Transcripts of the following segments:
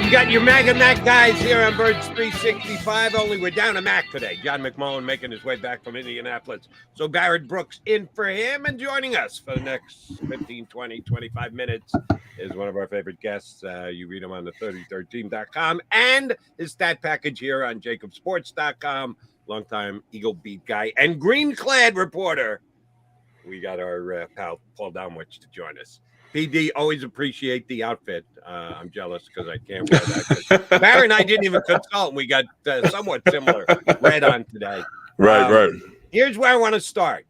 You got your MAGA Mac guys here on Birds 365. Only we're down a Mac today. John McMullen making his way back from Indianapolis. So Barrett Brooks in for him, and joining us for the next 15, 20, 25 minutes is one of our favorite guests. You read him on the 3013.com and his stat package here on JAKIB Longtime Eagle beat guy and green-clad reporter. We got our pal Paul Domowitch to join us. PD, always appreciate the outfit. I'm jealous because I can't wear that. Barry and I didn't even consult. We got somewhat similar red on today. Right. Here's where I want to start.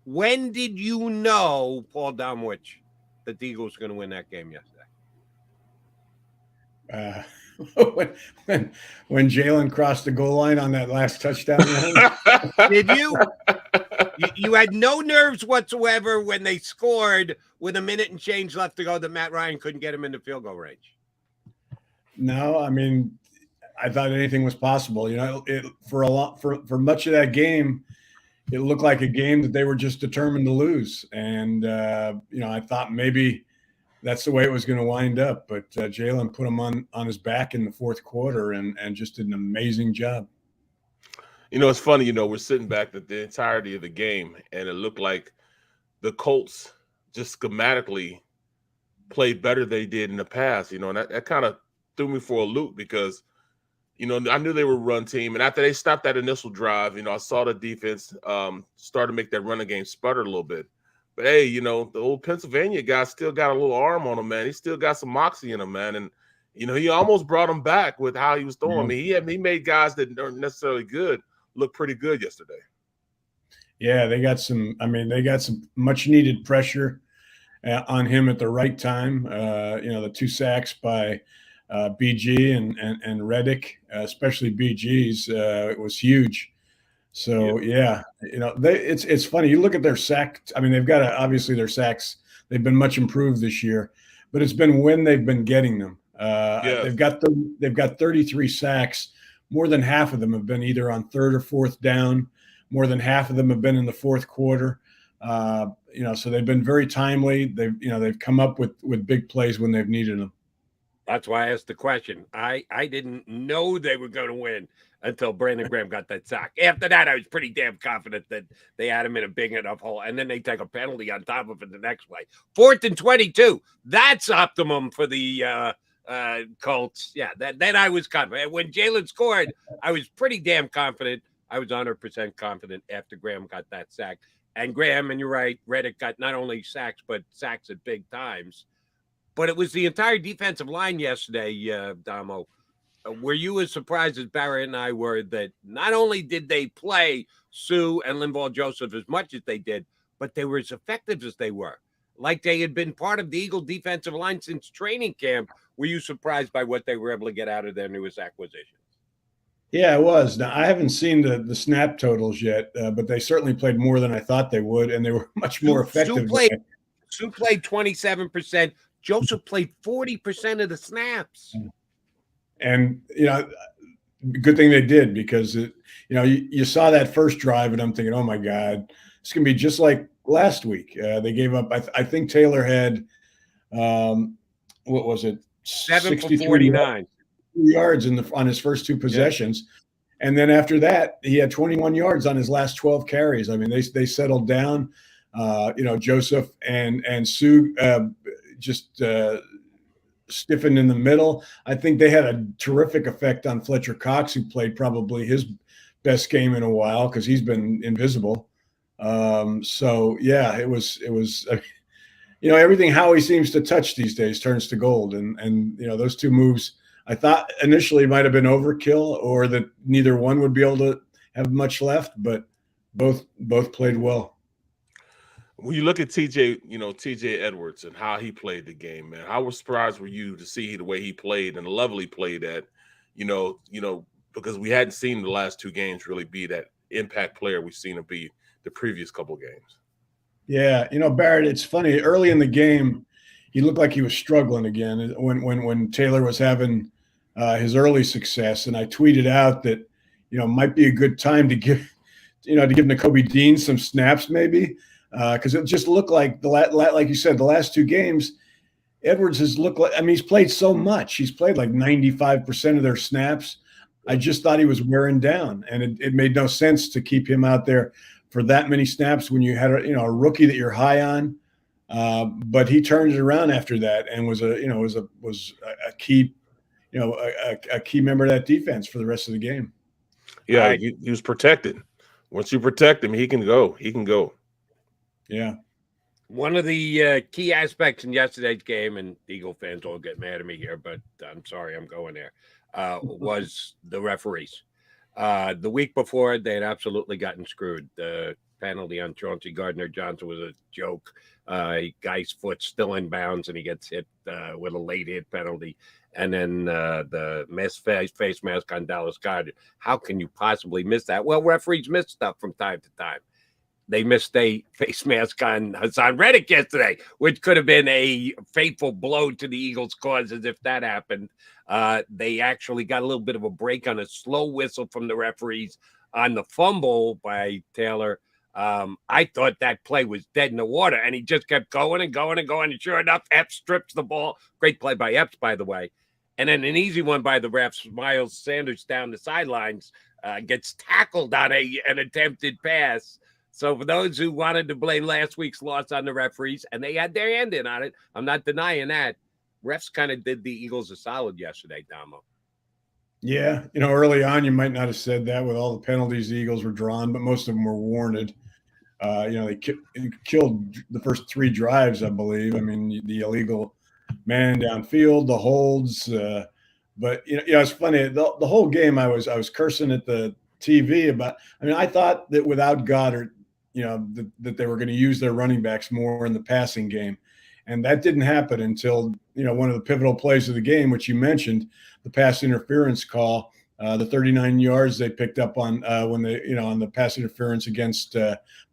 When did you know, Paul Domowitch, that the Eagles were going to win that game yesterday? When Jalen crossed the goal line on that last touchdown run. Did you? You had no nerves whatsoever when they scored with a minute and change left to go that Matt Ryan couldn't get him into field goal range. No, I mean, I thought anything was possible. You know, for much of that game, it looked like a game that they were just determined to lose. And I thought maybe that's the way it was going to wind up. But Jalen put him on his back in the fourth quarter and just did an amazing job. You know, it's funny, we're sitting back at the entirety of the game, and it looked like the Colts just schematically played better than they did in the past, and that kind of threw me for a loop because, I knew they were a run team. And after they stopped that initial drive, I saw the defense start to make that running game sputter a little bit. But, hey, the old Pennsylvania guy still got a little arm on him, man. He still got some moxie in him, man. And, he almost brought him back with how he was throwing. Mm-hmm. I mean, he made guys that aren't necessarily good look pretty good yesterday. Yeah, they got some much needed pressure on him at the right time. The two sacks by BG and Reddick, especially BG's, it was huge. So it's funny. You look at their sack. I mean, they've got obviously their sacks. They've been much improved this year, but it's been when they've been getting them. They've got 33 sacks. More than half of them have been either on third or fourth down. More than half of them have been in the fourth quarter. So they've been very timely. They've come up with big plays when they've needed them. That's why I asked the question. I didn't know they were going to win until Brandon Graham got that sack. After that, I was pretty damn confident that they had him in a big enough hole, and then they take a penalty on top of it the next play. 4th and 22. That's optimum for the Colts. Yeah, that I was confident. When Jalen scored, I was pretty damn confident. I was 100% confident after Graham got that sack. And Graham, and you're right, Reddick got not only sacks, but sacks at big times. But it was the entire defensive line yesterday, Damo. Were you as surprised as Barrett and I were that not only did they play Suh and Linval Joseph as much as they did, but they were as effective as they were? Like they had been part of the Eagle defensive line since training camp. Were you surprised by what they were able to get out of their newest acquisition? Yeah, I was. Now, I haven't seen the snap totals yet, but they certainly played more than I thought they would, and they were much more effective. Suh played 27%. Joseph played 40% of the snaps. And, good thing they did because, you saw that first drive, and I'm thinking, oh, my God, it's going to be just like last week. They gave up. I think Taylor had, what was it? 7 for 49 yards on his first two possessions. Yeah. And then after that, he had 21 yards on his last 12 carries. I mean, they settled down. Joseph and Suh just stiffened in the middle. I think they had a terrific effect on Fletcher Cox, who played probably his best game in a while because he's been invisible. It was everything Howie seems to touch these days turns to gold. And those two moves I thought initially might have been overkill or that neither one would be able to have much left, but both played well. When you look at TJ Edwards and how he played the game, man, how surprised were you to see the way he played and the level he played at, because we hadn't seen the last two games really be that impact player we've seen him be the previous couple of games. Yeah, Barrett, it's funny. Early in the game, he looked like he was struggling again when Taylor was having his early success, and I tweeted out that might be a good time to give Nakobe Dean some snaps maybe because it just looked like like you said, the last two games Edwards has looked like, I mean, he's played so much. He's played like 95% of their snaps. I just thought he was wearing down, and it made no sense to keep him out there for that many snaps when you had a rookie that you're high on. But he turned it around after that and was a key, a key member of that defense for the rest of the game. Yeah, he was protected. Once you protect him, he can go. He can go. Yeah. One of the key aspects in yesterday's game, and Eagle fans will get mad at me here, but I'm sorry, I'm going there, was the referees. The week before, they had absolutely gotten screwed. The penalty on Chauncey Gardner-Johnson was a joke. Guy's foot still in bounds, and he gets hit with a late hit penalty. And then the face mask on Dallas Goedert. How can you possibly miss that? Well, referees miss stuff from time to time. They missed a face mask on Hassan Reddick yesterday, which could have been a fateful blow to the Eagles' causes if that happened. They actually got a little bit of a break on a slow whistle from the referees on the fumble by Taylor. I thought that play was dead in the water, and he just kept going and going and going. And sure enough, Epps strips the ball. Great play by Epps, by the way. And then an easy one by the refs. Miles Sanders down the sidelines gets tackled on an attempted pass. So for those who wanted to blame last week's loss on the referees, and they had their hand in on it, I'm not denying that. Refs kind of did the Eagles a solid yesterday, Damo. Yeah, early on you might not have said that with all the penalties the Eagles were drawn, but most of them were warranted. They killed the first 3 drives, I believe. I mean, the illegal man downfield, the holds. But it's funny. The whole game, I was cursing at the TV about. I mean, I thought that without Goddard, that they were going to use their running backs more in the passing game, and that didn't happen until one of the pivotal plays of the game, which you mentioned, the pass interference call. The 39 yards they picked up on when they, on the pass interference against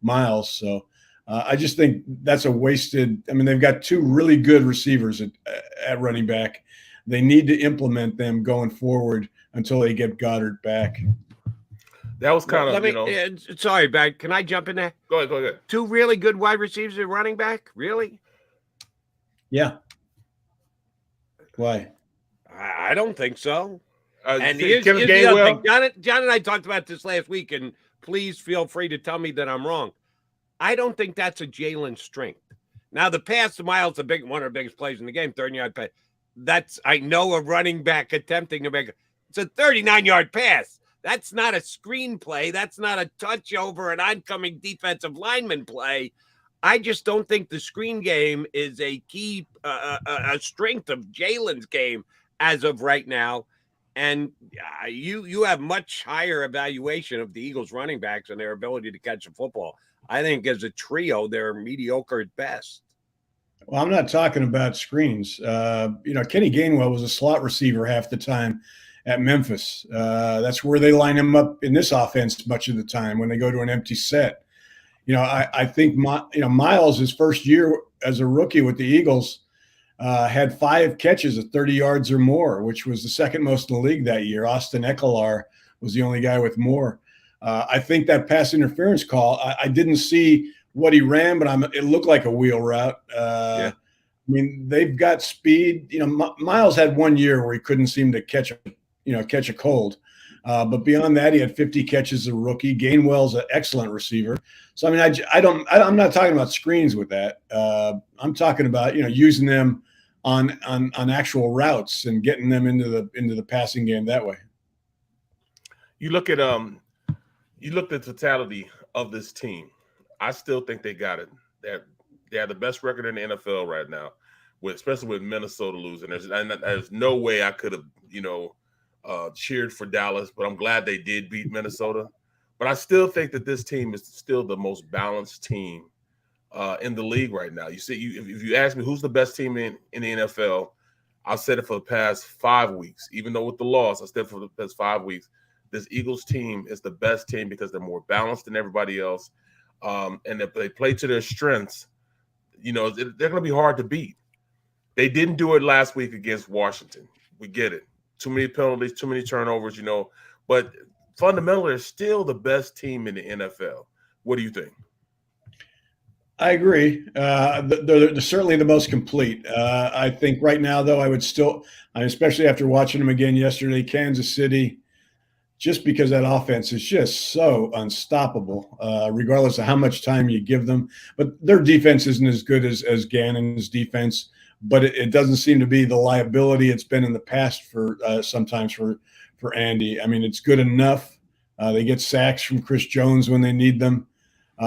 Miles. So I just think that's a wasted. I mean, they've got 2 really good receivers at running back. They need to implement them going forward until they get Goddard back. That was kind of, sorry, Bag. Can I jump in there? Go ahead. 2 really good wide receivers at running back? Really? Yeah. Why? I don't think so. And here's Kevin the other Gainwell. thing. John and I talked about this last week, and please feel free to tell me that I'm wrong. I don't think that's a Jalen strength. Now, the pass to Miles, one of the biggest plays in the game, 30-yard pass. That's, I know, a running back attempting to make it's a 39-yard pass. That's not a screen play. That's not a touch over an oncoming defensive lineman play. I just don't think the screen game is a key a strength of Jalen's game as of right now. And you have much higher evaluation of the Eagles running backs and their ability to catch the football. I think as a trio, they're mediocre at best. Well, I'm not talking about screens. Kenny Gainwell was a slot receiver half the time at Memphis. That's where they line him up in this offense much of the time when they go to an empty set. I think Miles, his first year as a rookie with the Eagles, had 5 catches at 30 yards or more, which was the second most in the league that year. Austin Ekeler was the only guy with more. I think that pass interference call, I didn't see what he ran, but it looked like a wheel route. Yeah. I mean, they've got speed. Miles had 1 year where he couldn't seem to catch a cold. But beyond that, he had 50 catches as a rookie. Gainwell's an excellent receiver. So, I mean, I'm not talking about screens with that. I'm talking about, using them on actual routes and getting them into the passing game that way. You look at the totality of this team. I still think they got it. They have the best record in the NFL right now, especially with Minnesota losing. There's no way I could have, cheered for Dallas, but I'm glad they did beat Minnesota. But I still think that this team is still the most balanced team in the league right now. You see, if you ask me who's the best team in the NFL, I've said it for the past 5 weeks. Even though with the loss, I said for the past 5 weeks, this Eagles team is the best team because they're more balanced than everybody else. And if they play to their strengths, they're going to be hard to beat. They didn't do it last week against Washington. We get it. Too many penalties, too many turnovers, But fundamentally, they're still the best team in the NFL. What do you think? I agree. They're certainly the most complete. I think right now, though, I would still, especially after watching them again yesterday, Kansas City, just because that offense is just so unstoppable, regardless of how much time you give them. But their defense isn't as good as Gannon's defense, but it doesn't seem to be the liability it's been in the past for sometimes for Andy. I mean, it's good enough. They get sacks from Chris Jones when they need them.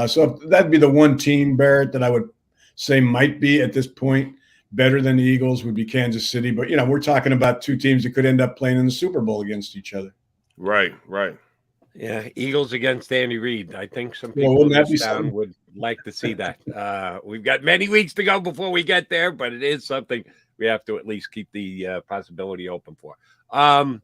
So that'd be the one team, Barrett, that I would say might be at this point better than the Eagles would be Kansas City. But, we're talking about two teams that could end up playing in the Super Bowl against each other. Right. Yeah, Eagles against Andy Reid. I think some people in this town would like to see that. We've got many weeks to go before we get there, but it is something we have to at least keep the possibility open for. Jalen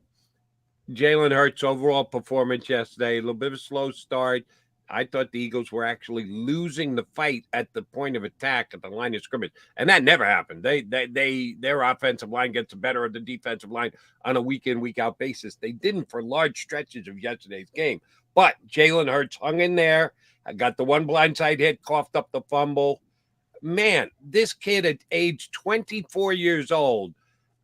Hurts' overall performance yesterday, a little bit of a slow start. I thought the Eagles were actually losing the fight at the point of attack at the line of scrimmage, and that never happened. Their offensive line gets better of the defensive line on a week-in, week-out basis. They didn't for large stretches of yesterday's game, but Jalen Hurts hung in there. I got the one blindside hit, coughed up the fumble. Man, this kid at age 24 years old,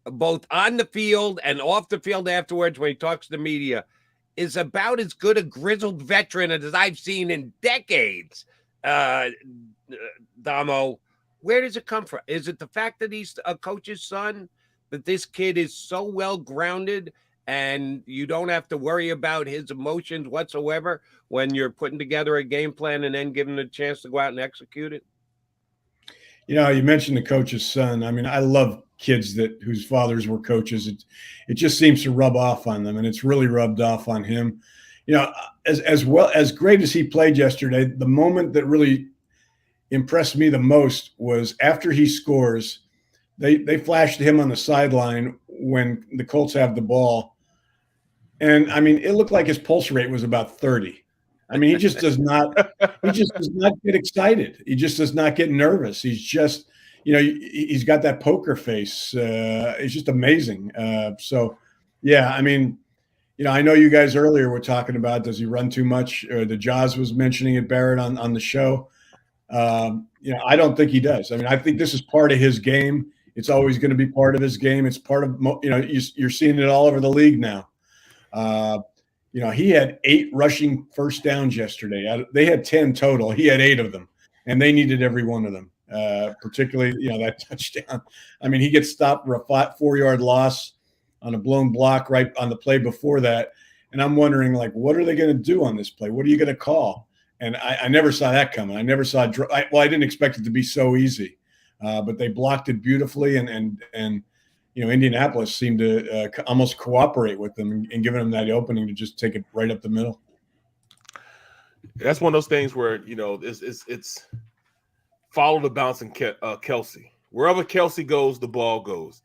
both on the field and off the field afterwards when he talks to the media, is about as good a grizzled veteran as I've seen in decades. Damo, where does it come from? Is it the fact that he's a coach's son, that this kid is so well grounded and you don't have to worry about his emotions whatsoever when you're putting together a game plan and then giving him a chance to go out and execute it? You mentioned the coach's son. I mean, I love kids whose fathers were coaches. It just seems to rub off on them, and it's really rubbed off on him. As well as great as he played yesterday, the moment that really impressed me the most was after he scores, they flashed him on the sideline when the Colts have the ball, and I mean, it looked like his pulse rate was about 30. I mean, he just does not get excited. He just does not get nervous. He's just, he's got that poker face. It's just amazing. So, yeah, I mean, I know you guys earlier were talking about, does he run too much? The Jaws was mentioning it, Barrett, on the show. I don't think he does. I mean, I think this is part of his game. It's always going to be part of his game. It's part of, you're seeing it all over the league now. He had 8 rushing first downs yesterday. They had 10 total. He had 8 of them, and they needed every one of them, particularly, that touchdown. I mean, he gets stopped for a 4-yard loss on a blown block right on the play before that. And I'm wondering, what are they going to do on this play? What are you going to call? And I never saw that coming. I never saw I didn't expect it to be so easy, but they blocked it beautifully. And Indianapolis seemed to almost cooperate with them and giving them that opening to just take it right up the middle. That's one of those things where, it's follow the bouncing Kelsey. Wherever Kelsey goes, the ball goes.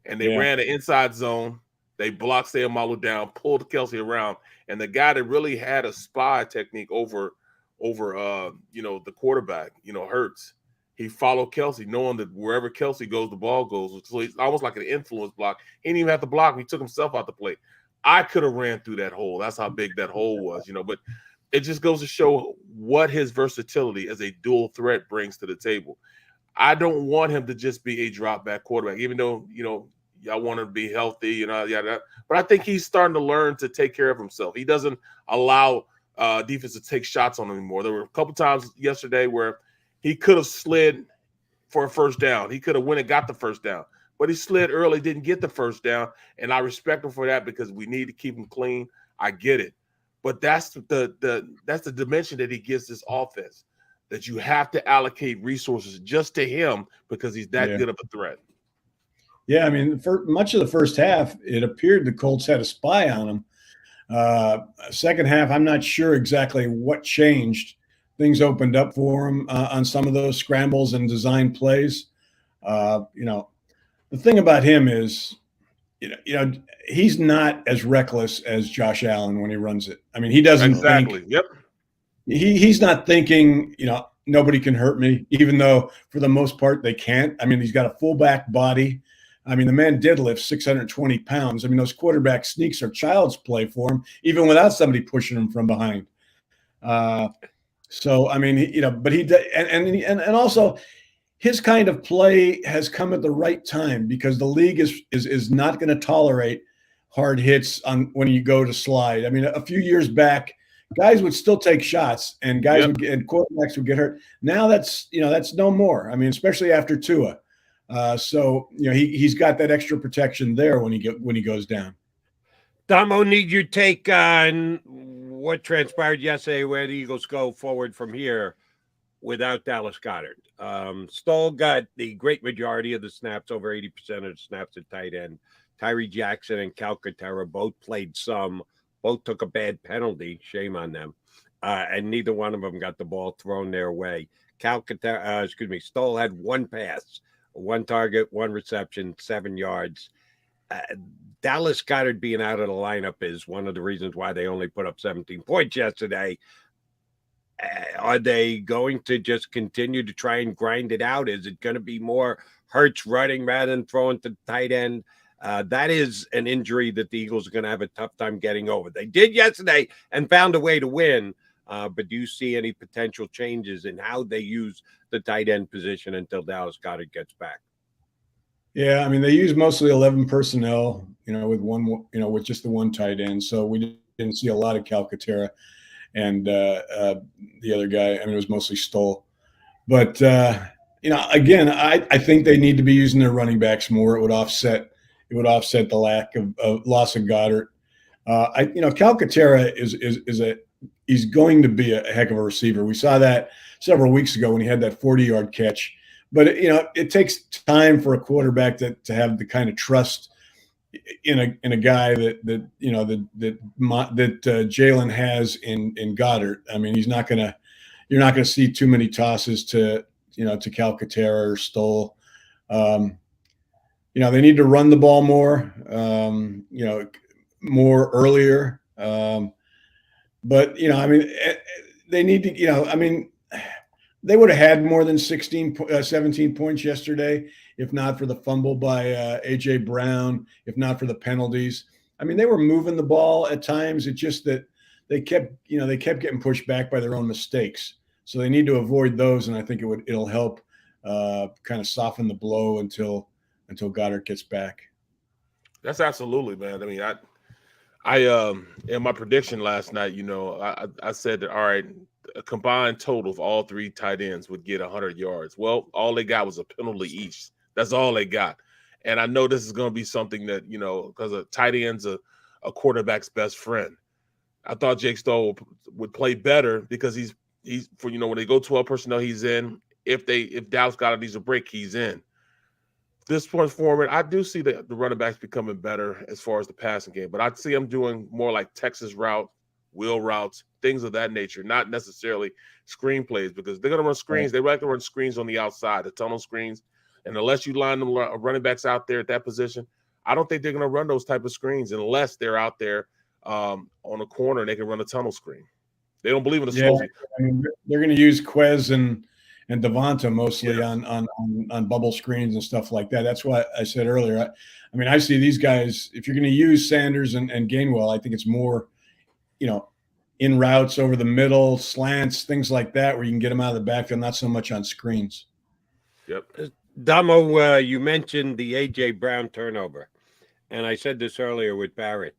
And they ran an inside zone. They blocked Sayamalu down, pulled Kelsey around. And the guy that really had a spy technique over the quarterback, Hurts, he followed Kelsey, knowing that wherever Kelsey goes, the ball goes. So it's almost like an influence block. He didn't even have to block. He took himself out the play. I could have ran through that hole. That's how big that hole was, But it just goes to show what his versatility as a dual threat brings to the table. I don't want him to just be a drop back quarterback, even though, y'all want him to be healthy, but I think he's starting to learn to take care of himself. He doesn't allow defense to take shots on him anymore. There were a couple times yesterday where he could have slid for a first down. He could have went and got the first down, but he slid early, didn't get the first down, and I respect him for that because we need to keep him clean. I get it, but that's the dimension that he gives this offense, that you have to allocate resources just to him because he's that good of a threat. Yeah, I mean, for much of the first half, it appeared the Colts had a spy on him. Second half, I'm not sure exactly what changed. Things opened up for him on some of those scrambles and design plays. The thing about him is, he's not as reckless as Josh Allen when he runs it. I mean, he doesn't exactly. Think, he's not thinking, nobody can hurt me, even though for the most part they can't. I mean, he's got a fullback body. I mean, the man deadlifts 620 pounds. I mean, those quarterback sneaks are child's play for him, even without somebody pushing him from behind. So I mean, but he and also his kind of play has come at the right time because the league is not going to tolerate hard hits on when you go to slide. I mean, a few years back, guys would still take shots and guys would get, and quarterbacks would get hurt. Now that's no more. I mean, especially after Tua. So he's got that extra protection there when he goes down. Damo, need your take on what transpired yesterday, where the Eagles go forward from here without Dallas Goedert. Stoll got the great majority of the snaps, over 80% of the snaps at tight end. Tyree Jackson and Calcaterra both played some. Both took a bad penalty. Shame on them. And neither one of them got the ball thrown their way. Stoll had one pass, one target, one reception, 7 yards. Dallas Goedert being out of the lineup is one of the reasons why they only put up 17 points yesterday. Are they going to just continue to try and grind it out? Is it going to be more Hurts running rather than throwing to the tight end? That is an injury that the Eagles are going to have a tough time getting over. They did yesterday and found a way to win, but do you see any potential changes in how they use the tight end position until Dallas Goedert gets back? Yeah, I mean, they use mostly 11 personnel, with just the one tight end. So we didn't see a lot of Calcaterra. And the other guy, I mean, it was mostly Stoll. But, again, I think they need to be using their running backs more. It would offset the lack of loss of Goddard. Calcaterra he's going to be a heck of a receiver. We saw that several weeks ago when he had that 40-yard catch. But, it takes time for a quarterback to have the kind of trust in a guy that Jalen has in Goddard. I mean, you're not gonna see too many tosses to Calcaterra or Stoll. They need to run the ball more, more earlier. But I mean, they need to. They would have had more than 17 points yesterday if not for the fumble by A.J. Brown, if not for the penalties. I mean, they were moving the ball at times. It's just that they kept getting pushed back by their own mistakes. So they need to avoid those, and I think it'll help kind of soften the blow until Goddard gets back. That's absolutely, man. I mean, I in my prediction last night, I said that, all right, a combined total of all three tight ends would get 100 yards. Well, all they got was a penalty each. That's all they got. And I know this is going to be something that, because a tight end's a quarterback's best friend. I thought Jake Stoll would play better because he's when they go 12 personnel, he's in. If Dallas Goedert needs a break, he's in. This point forward, I do see the running backs becoming better as far as the passing game, but I see them doing more like Texas route, wheel routes, things of that nature, not necessarily screen plays, because they're going to run screens. They like to run screens on the outside, the tunnel screens. And unless you line them running backs out there at that position, I don't think they're going to run those type of screens unless they're out there on a corner and they can run a tunnel screen. They don't believe in the slow. I mean, they're going to use Quez and Devonta mostly on bubble screens and stuff like that. That's why I said earlier. I mean, I see these guys. If you're going to use Sanders and Gainwell, I think it's more, in routes over the middle, slants, things like that, where you can get them out of the backfield, not so much on screens. Yep. Damo, you mentioned the A.J. Brown turnover, and I said this earlier with Barrett.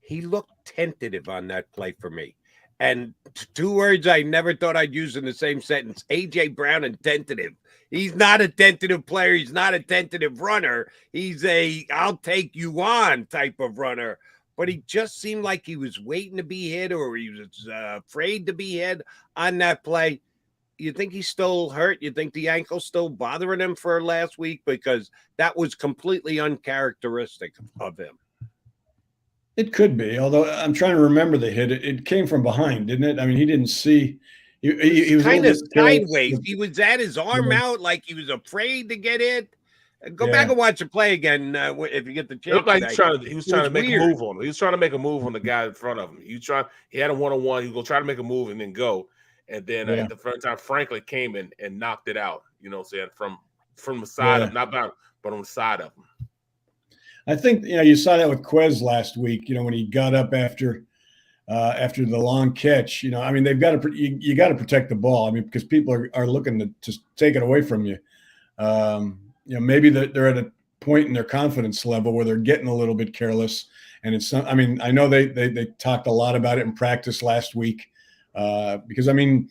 He looked tentative on that play for me. And two words I never thought I'd use in the same sentence, A.J. Brown and tentative. He's not a tentative player. He's not a tentative runner. He's a I'll take you on type of runner. But he just seemed like he was waiting to be hit, or he was afraid to be hit on that play. You think he's still hurt? You think the ankle's still bothering him for last week? Because that was completely uncharacteristic of him. It could be, although I'm trying to remember the hit. It came from behind, didn't it? I mean, he didn't see. He was kind of sideways. He was at his arm out like he was afraid to get it. Go back and watch the play again if you get the chance. It looked like he was trying to make a move on him. He was trying to make a move on the guy in front of him. He had a one-on-one. He was going to try to make a move and then go. And then at the first time, Franklin came in and knocked it out, saying from the side of, not about, but on the side of him. I think, you saw that with Quez last week, when he got up after after the long catch. I mean, they've got to you got to protect the ball. I mean, because people are looking to just take it away from you. Maybe they're at a point in their confidence level where they're getting a little bit careless. And I mean, I know they talked a lot about it in practice last week because, I mean,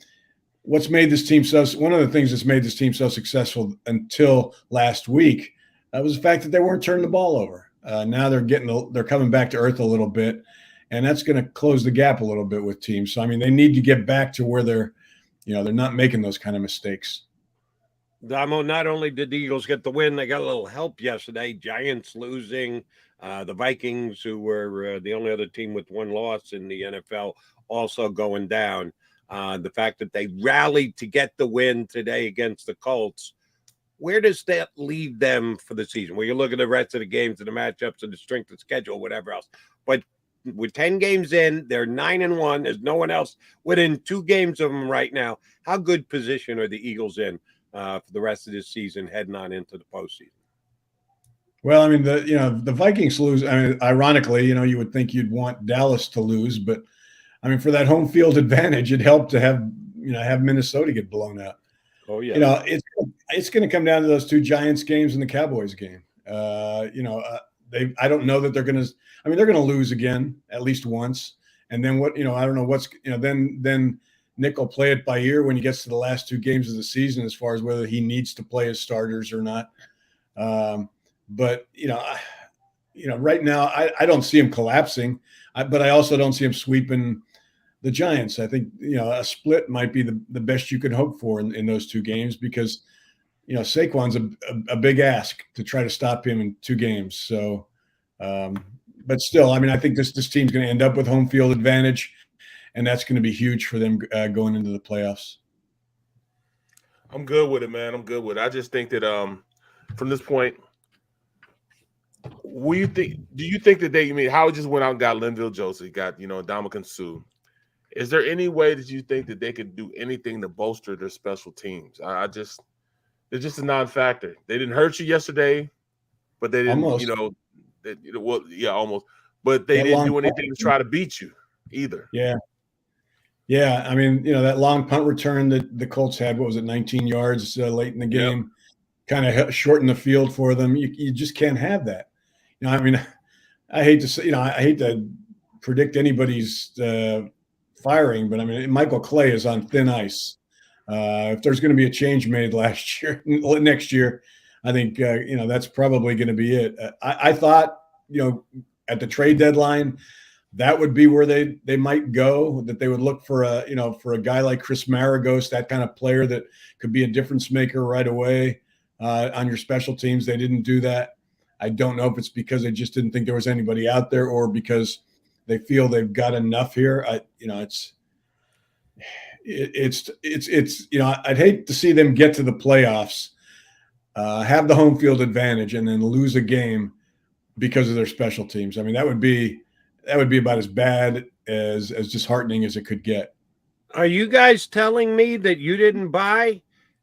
what's made this team one of the things that's made this team so successful until last week was the fact that they weren't turning the ball over. Now they're coming back to earth a little bit, and that's going to close the gap a little bit with teams. So, I mean, they need to get back to where they're not making those kind of mistakes. Damo, not only did the Eagles get the win, they got a little help yesterday. Giants losing, the Vikings, who were the only other team with one loss in the NFL, also going down. The fact that they rallied to get the win today against the Colts, where does that leave them for the season? Well, you look at the rest of the games and the matchups and the strength of schedule, whatever else. But with 10 games in, they're 9-1. There's no one else within 2 games of them right now. How good position are the Eagles in for the rest of this season heading on into the postseason? Well, I mean, the Vikings lose. I mean, ironically, you would think you'd want Dallas to lose, but I mean, for that home field advantage, it helped to have Minnesota get blown out. Oh yeah. It's going to come down to those 2 Giants games and the Cowboys game. I don't know that they're going to. I mean, they're going to lose again at least once, and then I don't know what's then Nick will play it by ear when he gets to the last 2 games of the season as far as whether he needs to play his starters or not. But right now I don't see him collapsing, but I also don't see him sweeping the Giants. I think a split might be the best you could hope for in those 2 games because Saquon's a big ask to try to stop him in 2 games. So, but still, I mean, I think this team's going to end up with home field advantage, and that's going to be huge for them going into the playoffs. I'm good with it, man. I'm good with it. I just think that from this point, do you think that Howie just went out and got Linval Joseph, got Ndamukong Suh? Is there any way that you think that they could do anything to bolster their special teams? They're just a non-factor. They didn't hurt you yesterday, but they didn't, almost. Almost. But they didn't do anything to try to beat you either. Yeah. Yeah. I mean, that long punt return that the Colts had, 19 yards late in the game, kind of shortened the field for them. You just can't have that. I mean, I hate to say, I hate to predict anybody's firing, but I mean, Michael Clay is on thin ice. If there's going to be a change made next year, I think, that's probably going to be it. I thought, at the trade deadline, that would be where they might go, that they would look for a guy like Chris Maragos, that kind of player that could be a difference maker right away on your special teams. They didn't do that. I don't know if it's because they just didn't think there was anybody out there or because they feel they've got enough here. I'd hate to see them get to the playoffs, have the home field advantage, and then lose a game because of their special teams. I mean, that would be about as bad as disheartening as it could get. Are you guys telling me that you didn't buy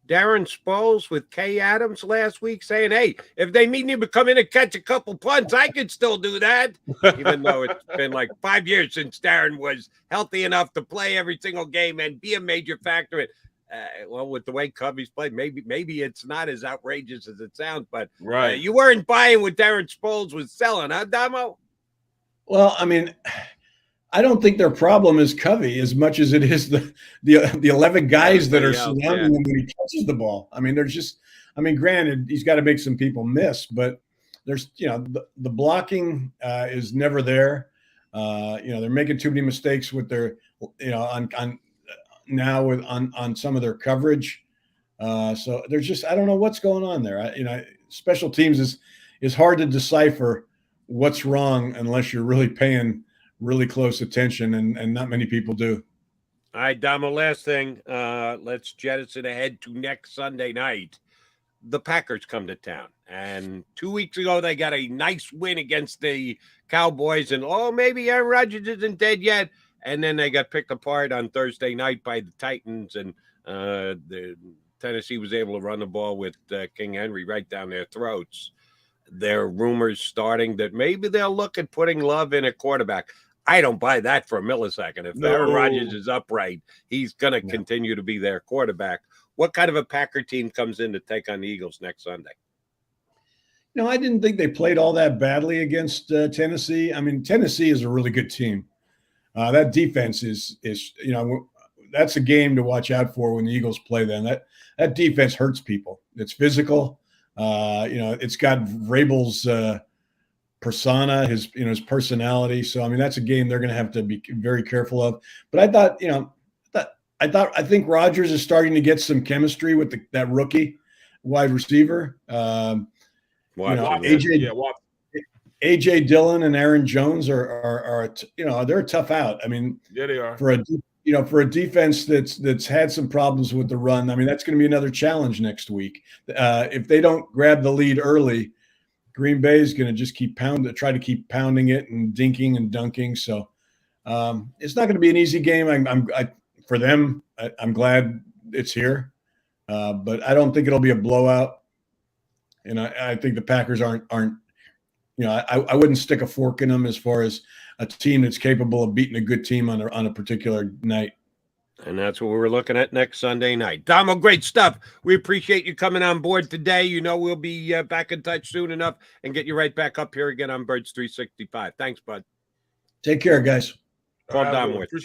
Darren Sproles with Kay Adams last week saying, hey, if they need me to come in and catch a couple punts, I could still do that, even though it's been like 5 years since Darren was healthy enough to play every single game and be a major factor. With the way Cubbies played, maybe it's not as outrageous as it sounds, but right. You weren't buying what Darren Sproles was selling, huh, Damo? Well, I mean, I don't think their problem is Covey as much as it is the 11 guys that are surrounding him when he touches the ball. I mean, granted, he's got to make some people miss, but there's, the blocking is never there. They're making too many mistakes with their, on some of their coverage. So there's just, I don't know what's going on there. Special teams is hard to decipher what's wrong unless you're really paying really close attention, and not many people do. All right, Damo, last thing. Let's jettison ahead to next Sunday night. The Packers come to town. And 2 weeks ago, they got a nice win against the Cowboys. And, maybe Aaron Rodgers isn't dead yet. And then they got picked apart on Thursday night by the Titans. And the Tennessee was able to run the ball with King Henry right down their throats. There are rumors starting that maybe they'll look at putting Love in at quarterback. I don't buy that for a millisecond. If Aaron No. Rodgers is upright, he's going to continue to be their quarterback. What kind of a Packer team comes in to take on the Eagles next Sunday? No, I didn't think they played all that badly against Tennessee. I mean, Tennessee is a really good team. That defense is that's a game to watch out for when the Eagles play them. That defense hurts people. It's physical. It's got Vrabel's persona, his personality. So I mean, that's a game they're going to have to be very careful of. But I think Rodgers is starting to get some chemistry with that rookie wide receiver. AJ Dillon and Aaron Jones are they're a tough out. I mean, yeah, they are. For a defense that's had some problems with the run. I mean, that's going to be another challenge next week. If they don't grab the lead early, Green Bay is going to just try to keep pounding it and dinking and dunking. So it's not going to be an easy game. For them, I'm glad it's here, but I don't think it'll be a blowout. And I think the Packers aren't. I wouldn't stick a fork in them as far as a team that's capable of beating a good team on a particular night. And that's what we're looking at next Sunday night. Domo, great stuff. We appreciate you coming on board today. We'll be back in touch soon enough and get you right back up here again on Birds 365. Thanks, bud. Take care, guys. Call Domowitch.